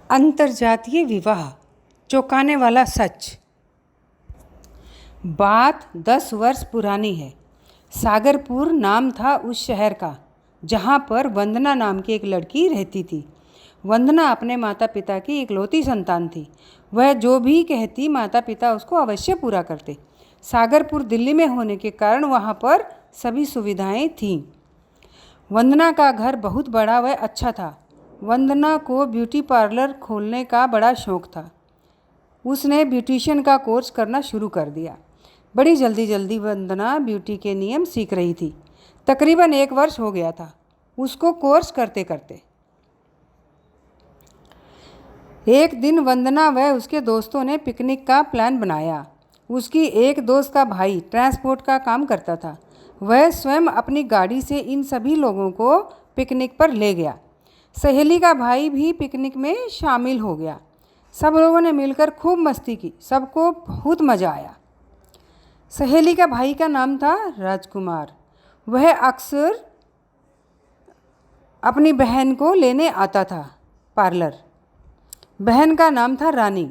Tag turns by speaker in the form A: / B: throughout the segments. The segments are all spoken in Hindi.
A: अंतर्जातीय विवाह, चौंकाने वाला सच। बात 10 वर्ष पुरानी है। सागरपुर नाम था उस शहर का, जहाँ पर वंदना नाम की एक लड़की रहती थी। वंदना अपने माता पिता की इकलौती संतान थी। वह जो भी कहती माता पिता उसको अवश्य पूरा करते। सागरपुर दिल्ली में होने के कारण वहाँ पर सभी सुविधाएं थीं। वंदना का घर बहुत बड़ा व अच्छा था। वंदना को ब्यूटी पार्लर खोलने का बड़ा शौक़ था। उसने ब्यूटिशियन का कोर्स करना शुरू कर दिया। बड़ी जल्दी वंदना ब्यूटी के नियम सीख रही थी। तकरीबन 1 वर्ष हो गया था उसको कोर्स करते करते। एक दिन वंदना व उसके दोस्तों ने पिकनिक का प्लान बनाया। उसकी एक दोस्त का भाई ट्रांसपोर्ट का काम करता था। वह स्वयं अपनी गाड़ी से इन सभी लोगों को पिकनिक पर ले गया। सहेली का भाई भी पिकनिक में शामिल हो गया। सब लोगों ने मिलकर खूब मस्ती की। सबको बहुत मज़ा आया। सहेली का भाई का नाम था राजकुमार। वह अक्सर अपनी बहन को लेने आता था पार्लर। बहन का नाम था रानी।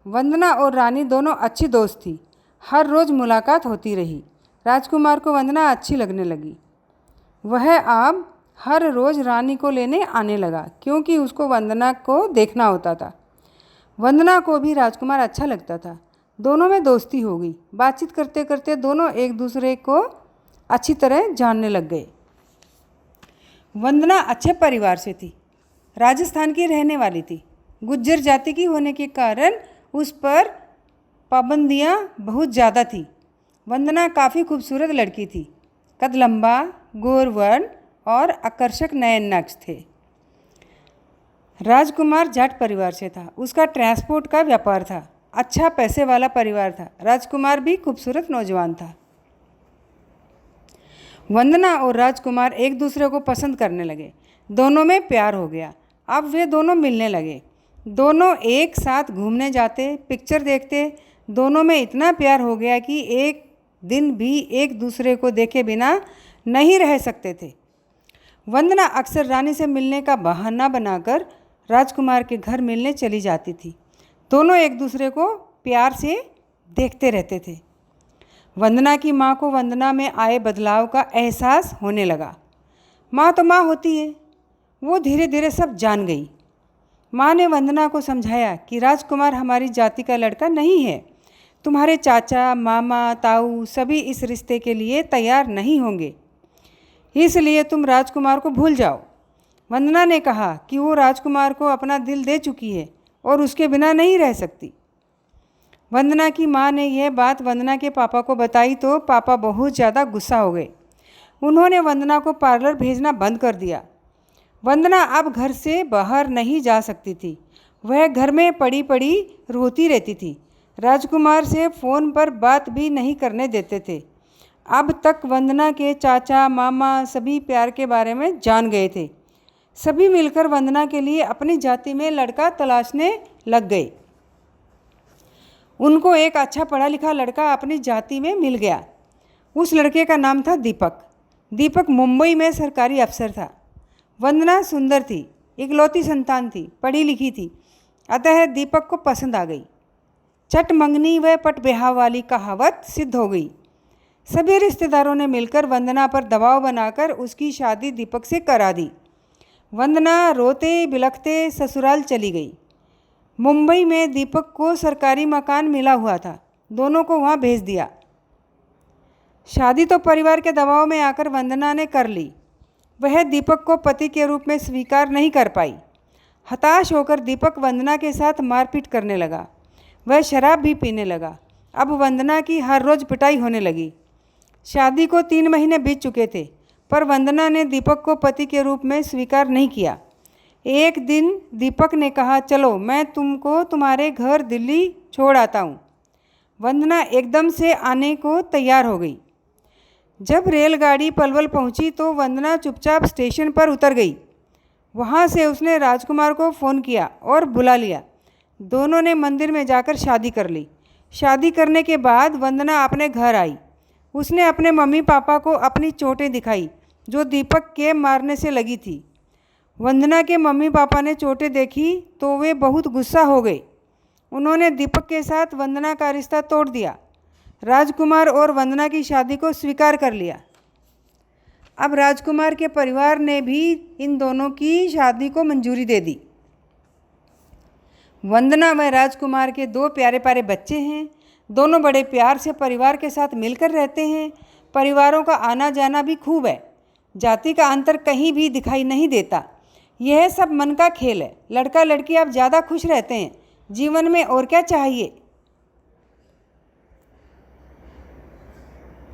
A: वंदना और रानी दोनों अच्छी दोस्त थी। हर रोज़ मुलाकात होती रही। राजकुमार को वंदना अच्छी लगने लगी। वह अब हर रोज़ रानी को लेने आने लगा, क्योंकि उसको वंदना को देखना होता था। वंदना को भी राजकुमार अच्छा लगता था। दोनों में दोस्ती हो गई। बातचीत करते करते दोनों एक दूसरे को अच्छी तरह जानने लग गए। वंदना अच्छे परिवार से थी। राजस्थान की रहने वाली थी। गुज्जर जाति की होने के कारण उस पर पाबंदियाँ बहुत ज़्यादा थी। वंदना काफ़ी खूबसूरत लड़की थी। कद लंबा, गोर वर्ण और आकर्षक नयन नक्श थे। राजकुमार जाट परिवार से था। उसका ट्रांसपोर्ट का व्यापार था। अच्छा पैसे वाला परिवार था। राजकुमार भी खूबसूरत नौजवान था। वंदना और राजकुमार एक दूसरे को पसंद करने लगे। दोनों में प्यार हो गया। अब वे दोनों मिलने लगे। दोनों एक साथ घूमने जाते, पिक्चर देखते। दोनों में इतना प्यार हो गया कि एक दिन भी एक दूसरे को देखे बिना नहीं रह सकते थे। वंदना अक्सर रानी से मिलने का बहाना बनाकर राजकुमार के घर मिलने चली जाती थी। दोनों एक दूसरे को प्यार से देखते रहते थे। वंदना की माँ को वंदना में आए बदलाव का एहसास होने लगा। माँ तो माँ होती है, वो धीरे धीरे सब जान गई। माँ ने वंदना को समझाया कि राजकुमार हमारी जाति का लड़का नहीं है। तुम्हारे चाचा, मामा, ताऊ सभी इस रिश्ते के लिए तैयार नहीं होंगे, इसलिए तुम राजकुमार को भूल जाओ। वंदना ने कहा कि वो राजकुमार को अपना दिल दे चुकी है और उसके बिना नहीं रह सकती। वंदना की माँ ने यह बात वंदना के पापा को बताई तो पापा बहुत ज़्यादा गुस्सा हो गए। उन्होंने वंदना को पार्लर भेजना बंद कर दिया। वंदना अब घर से बाहर नहीं जा सकती थी। वह घर में पड़ी पड़ी रोती रहती थी। राजकुमार से फ़ोन पर बात भी नहीं करने देते थे। अब तक वंदना के चाचा, मामा सभी प्यार के बारे में जान गए थे। सभी मिलकर वंदना के लिए अपनी जाति में लड़का तलाशने लग गए। उनको एक अच्छा पढ़ा लिखा लड़का अपनी जाति में मिल गया। उस लड़के का नाम था दीपक। दीपक मुंबई में सरकारी अफसर था। वंदना सुंदर थी, इकलौती संतान थी, पढ़ी लिखी थी, अतः दीपक को पसंद आ गई। चट मंगनी व पट ब्याह वाली कहावत सिद्ध हो गई। सभी रिश्तेदारों ने मिलकर वंदना पर दबाव बनाकर उसकी शादी दीपक से करा दी। वंदना रोते बिलखते ससुराल चली गई। मुंबई में दीपक को सरकारी मकान मिला हुआ था। दोनों को वहाँ भेज दिया। शादी तो परिवार के दबाव में आकर वंदना ने कर ली। वह दीपक को पति के रूप में स्वीकार नहीं कर पाई। हताश होकर दीपक वंदना के साथ मारपीट करने लगा। वह शराब भी पीने लगा। अब वंदना की हर रोज़ पिटाई होने लगी। शादी को 3 महीने बीत चुके थे, पर वंदना ने दीपक को पति के रूप में स्वीकार नहीं किया। एक दिन दीपक ने कहा, चलो मैं तुमको तुम्हारे घर दिल्ली छोड़ आता हूँ। वंदना एकदम से आने को तैयार हो गई। जब रेलगाड़ी पलवल पहुँची तो वंदना चुपचाप स्टेशन पर उतर गई। वहाँ से उसने राजकुमार को फ़ोन किया और बुला लिया। दोनों ने मंदिर में जाकर शादी कर ली। शादी करने के बाद वंदना अपने घर आई। उसने अपने मम्मी पापा को अपनी चोटें दिखाई जो दीपक के मारने से लगी थी। वंदना के मम्मी पापा ने चोटें देखी तो वे बहुत गुस्सा हो गए। उन्होंने दीपक के साथ वंदना का रिश्ता तोड़ दिया। राजकुमार और वंदना की शादी को स्वीकार कर लिया। अब राजकुमार के परिवार ने भी इन दोनों की शादी को मंजूरी दे दी। वंदना व राजकुमार के 2 प्यारे प्यारे बच्चे हैं। दोनों बड़े प्यार से परिवार के साथ मिलकर रहते हैं। परिवारों का आना जाना भी खूब है। जाति का अंतर कहीं भी दिखाई नहीं देता। यह सब मन का खेल है। लड़का लड़की आप ज़्यादा खुश रहते हैं। जीवन में और क्या चाहिए।